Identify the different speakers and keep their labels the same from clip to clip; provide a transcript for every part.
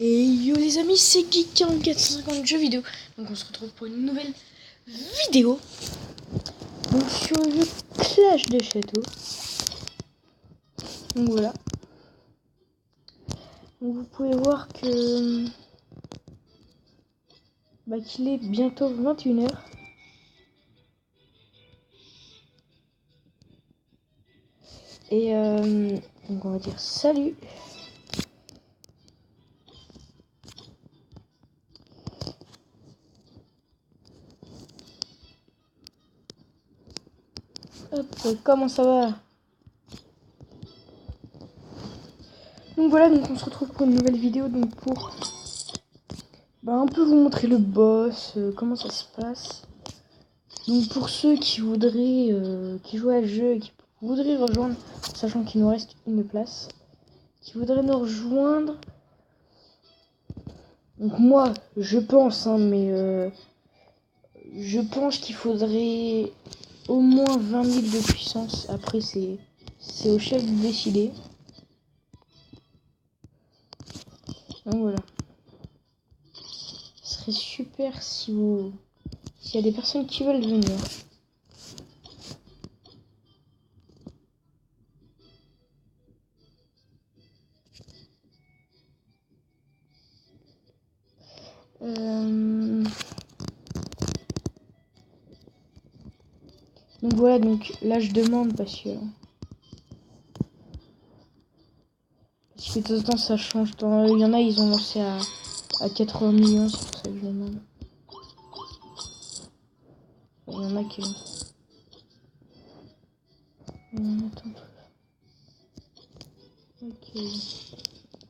Speaker 1: Et yo les amis, c'est Geek4450 jeux vidéo. Donc on se retrouve pour une nouvelle vidéo. Donc sur le jeu Clash de Château. Donc voilà. Donc vous pouvez voir que qu'il est bientôt 21h. Et donc on va dire salut. Hop, comment ça va? Donc voilà, donc on se retrouve pour une nouvelle vidéo, donc pour un peu vous montrer le boss, comment ça se passe. Donc pour ceux qui voudraient, qui jouent à ce jeu et qui voudraient rejoindre, sachant qu'il nous reste une place, qui voudraient nous rejoindre. Donc moi, je pense, mais je pense qu'il faudrait au moins 20 000 de puissance. Après, c'est au chef de décider. Donc voilà. Ce serait super s'il y a des personnes qui veulent venir. Donc voilà, donc là je demande parce que de temps en temps ça change. Il y en a, ils ont lancé à 80 millions, c'est pour ça que je demande. Il y en a qui lancent. Ok.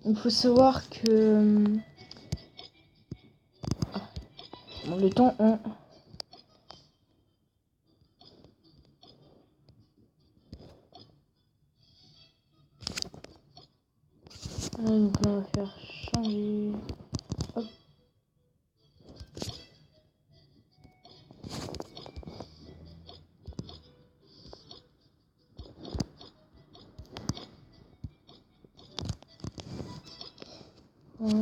Speaker 1: Il faut savoir que bon, le temps donc là on va faire changer. Hop. Ouais.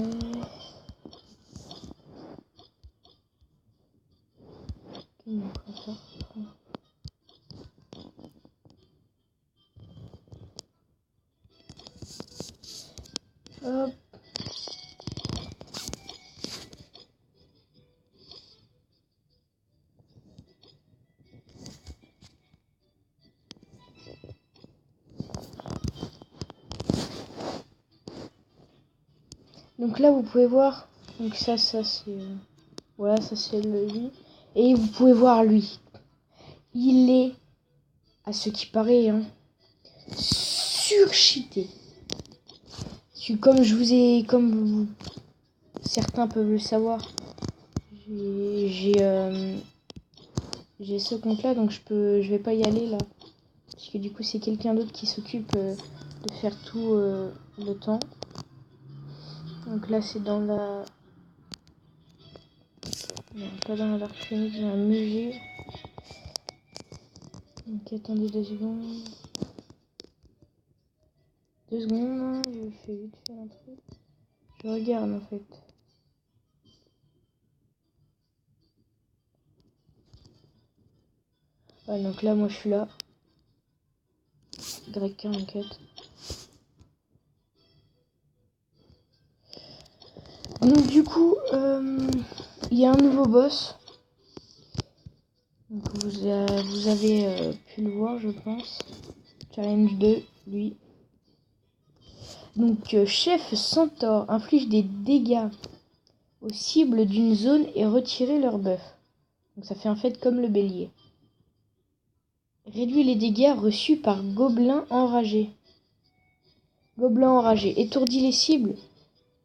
Speaker 1: Hop. Donc là vous pouvez voir, donc ça c'est voilà, ça c'est lui, et vous pouvez voir lui, il est à ce qui paraît surcheaté. Comme certains peuvent le savoir, j'ai ce compte là, donc je vais pas y aller là, parce que du coup c'est quelqu'un d'autre qui s'occupe de faire tout le temps. Donc là c'est dans la... Non, pas dans la Dark Phoenix, dans un musée. Donc attendez 2 secondes. 2 secondes, je fais vite faire un truc. Je regarde en fait. Ouais, donc là moi je suis là. Y44. Donc du coup, il y a un nouveau boss. Donc vous avez pu le voir, je pense. Challenge 2, lui. Donc chef Centaure inflige des dégâts aux cibles d'une zone et retirer leur buff. Donc ça fait un fait comme le bélier. Réduit les dégâts reçus par gobelin enragé. Gobelin enragé étourdit les cibles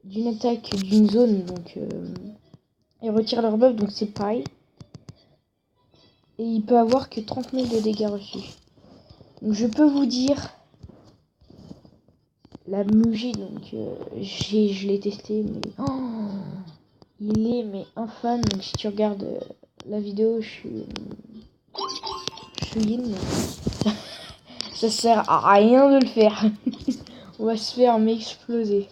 Speaker 1: d'une attaque d'une zone, donc et retire leur buff, donc c'est pareil. Et il peut avoir que 30 000 de dégâts reçus. Donc je peux vous dire, la Muji, donc je l'ai testé, mais il est mais infâme. Donc si tu regardes la vidéo, je suis in. Ça sert à rien de le faire. On va se faire m'exploser.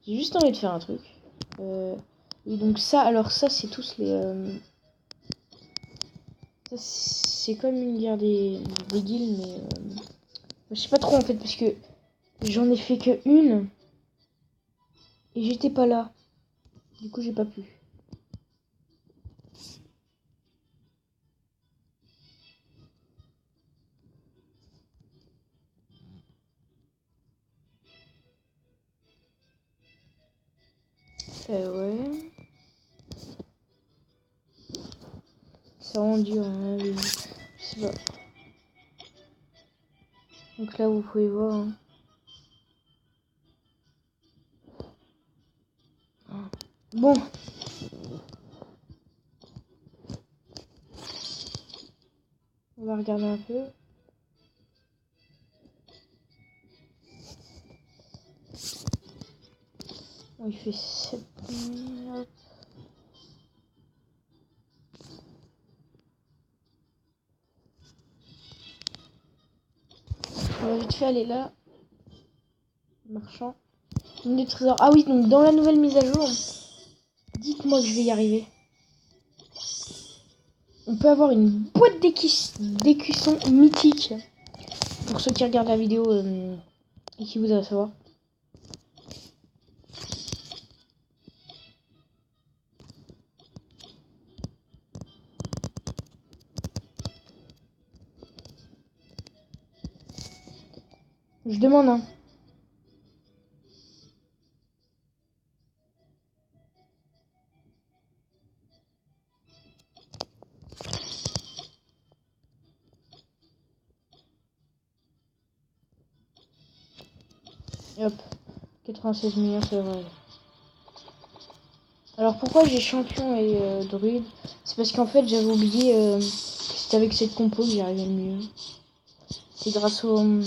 Speaker 1: J'ai juste envie de faire un truc. Et donc ça, alors ça c'est tous les... ça c'est comme une guerre des guildes, mais... je sais pas trop en fait, parce que j'en ai fait que une. Et j'étais pas là. Du coup j'ai pas pu. Ouais. Ça rend dur, hein, je sais pas. Donc là vous pouvez voir. Hein. Bon. On va regarder un peu. Bon, il fait 7 minutes. On va vite fait aller là. Marchand. Mine de trésor. Ah oui, donc dans la nouvelle mise à jour, dites-moi que je vais y arriver. On peut avoir une boîte d'écusson mythique. Pour ceux qui regardent la vidéo et qui voudraient savoir. Je demande un. Et hop. 96 millions, c'est vrai. Alors pourquoi j'ai champion et druide? C'est parce qu'en fait j'avais oublié que c'était avec cette compo que j'y arrivais le mieux. C'est grâce au...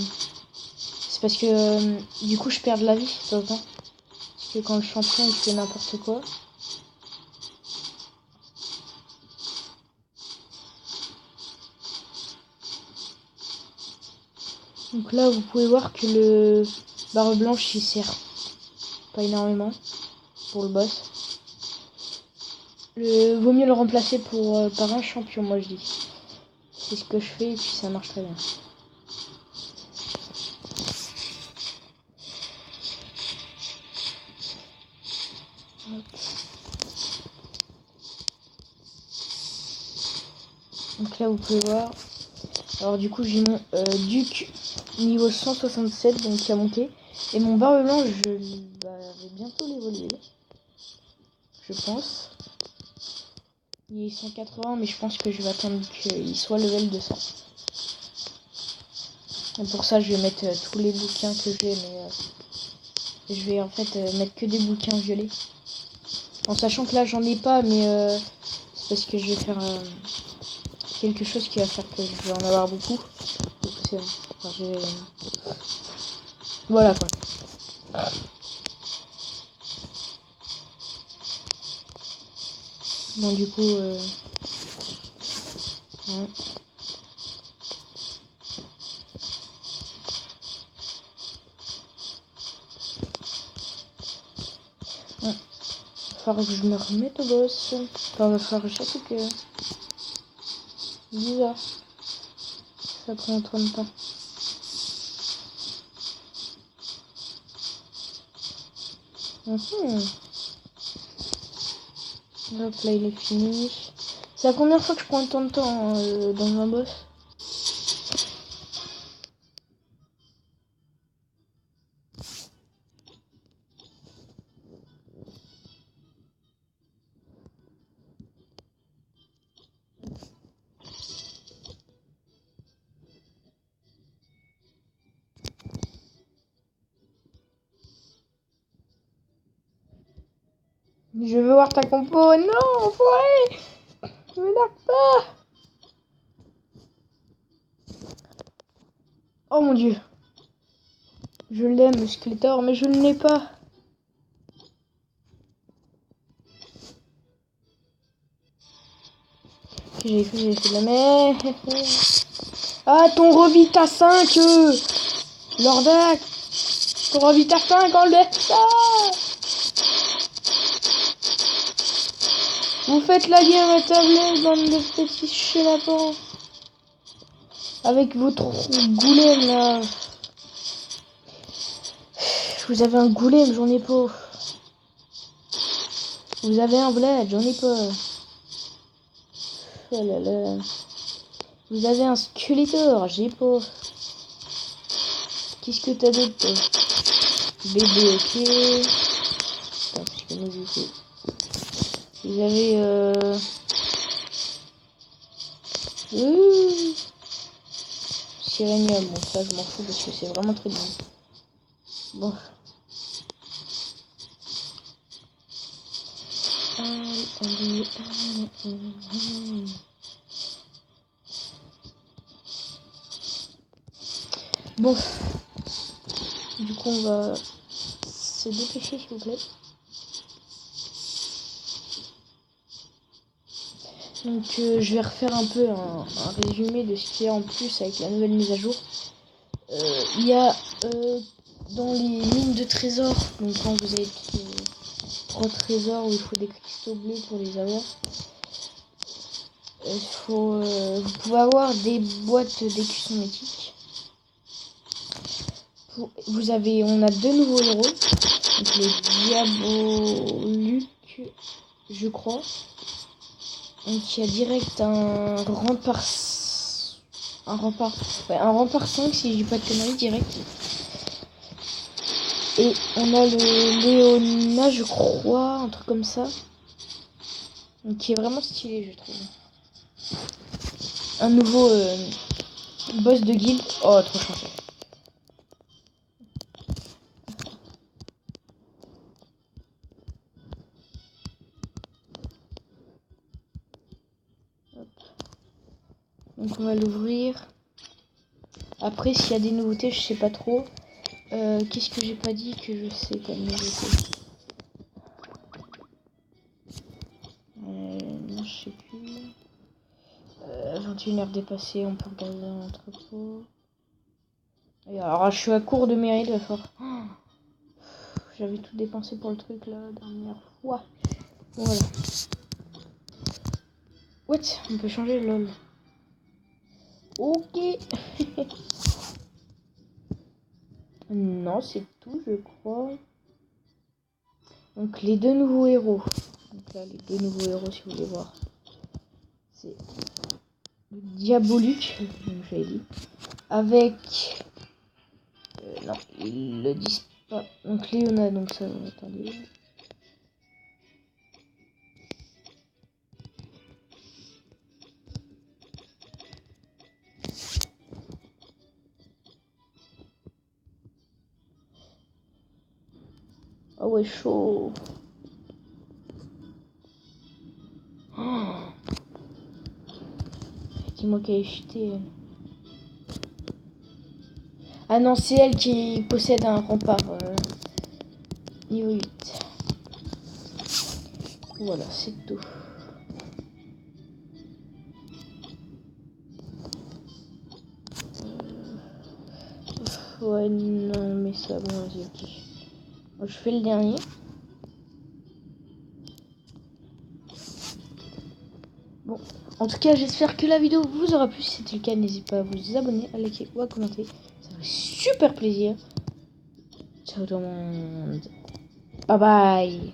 Speaker 1: c'est parce que du coup je perds de la vie de temps en temps. Parce que quand le champion il fait n'importe quoi. Donc là vous pouvez voir que le barre blanche il sert pas énormément pour le boss. Vaut mieux le remplacer par un champion, moi je dis. C'est ce que je fais et puis ça marche très bien. Donc là vous pouvez voir. Alors du coup j'ai mon duc niveau 167 donc qui a monté. Et mon barbe blanche je vais bientôt l'évoluer. Je pense. Il est 180 mais je pense que je vais attendre qu'il soit level 200. Et pour ça je vais mettre tous les bouquins que j'ai mais je vais en fait mettre que des bouquins violets. En sachant que là j'en ai pas mais c'est parce que je vais faire quelque chose qui va faire que je vais en avoir beaucoup. Enfin, voilà quoi. Bon du coup ouais. Ouais. Va falloir que je me remette au boss. Enfin va falloir surtout que... bizarre. Ça prend autant de temps. Hop là il est fini. C'est la première fois que je prends autant de temps dans un boss. Je veux voir ta compo. Non, enfoiré. Ne me largue pas. Oh mon dieu. Je l'aime, Skeletor, mais je ne l'ai pas. J'ai fait de la merde. Ah, ton revita 5 Lordac. Ton revita 5, enlève ça. Vous faites la guerre à tablette, bande de petits chenapans. Avec votre goulem là. Vous avez un goulem, j'en ai pas. Vous avez un bled, j'en ai pas. Oh là là. Vous avez un Skeletor, j'ai pas. Qu'est-ce que t'as d'autre toi? Bébé, ok. Attends, parce que nous ici. Vous avez Sirenia, bon ça je m'en fous parce que c'est vraiment très bien. Bon. Bon. Du coup on va se dépêcher s'il vous plaît. Donc je vais refaire un peu un résumé de ce qu'il y a en plus avec la nouvelle mise à jour. Il y a dans les mines de trésors, donc quand vous avez 3 trésors où il faut des cristaux bleus pour les avoir, vous pouvez avoir des boîtes d'écusson mythiques. On a 2 nouveaux héros, donc le Diaboluc, je crois. Donc il y a direct un rempart 5 si je dis pas de conneries direct. Et on a le Léona je crois, un truc comme ça. Donc qui est vraiment stylé je trouve. Un nouveau boss de guild. Oh trop changé. Donc on va l'ouvrir. Après s'il y a des nouveautés je sais pas trop. Qu'est-ce que j'ai pas dit que je sais comme nouveauté? Non je sais plus. 21h dépassée, on peut regarder un entrepôt. Et alors je suis à court de mérite là fort. Oh, j'avais tout dépensé pour le truc là la dernière fois. Voilà. What? On peut changer lol. Ok. Non, c'est tout, je crois. Donc les 2 nouveaux héros. Donc là, les 2 nouveaux héros, si vous voulez voir. C'est le Diaboluc, comme j'avais dit. Avec... non, ils le disent pas. Donc Léona, donc ça, attendez. Ah ouais, chaud. Oh. Dis-moi qu'elle est cheatée, elle. Ah non, c'est elle qui possède un rempart niveau 8. Voilà, c'est tout. Ouais, non, mais ça, bon, vas-y, ok. Je fais le dernier. Bon, en tout cas, j'espère que la vidéo vous aura plu. Si c'était le cas, n'hésitez pas à vous abonner, à liker ou à commenter. Ça fait super plaisir. Ciao tout le monde. Bye bye.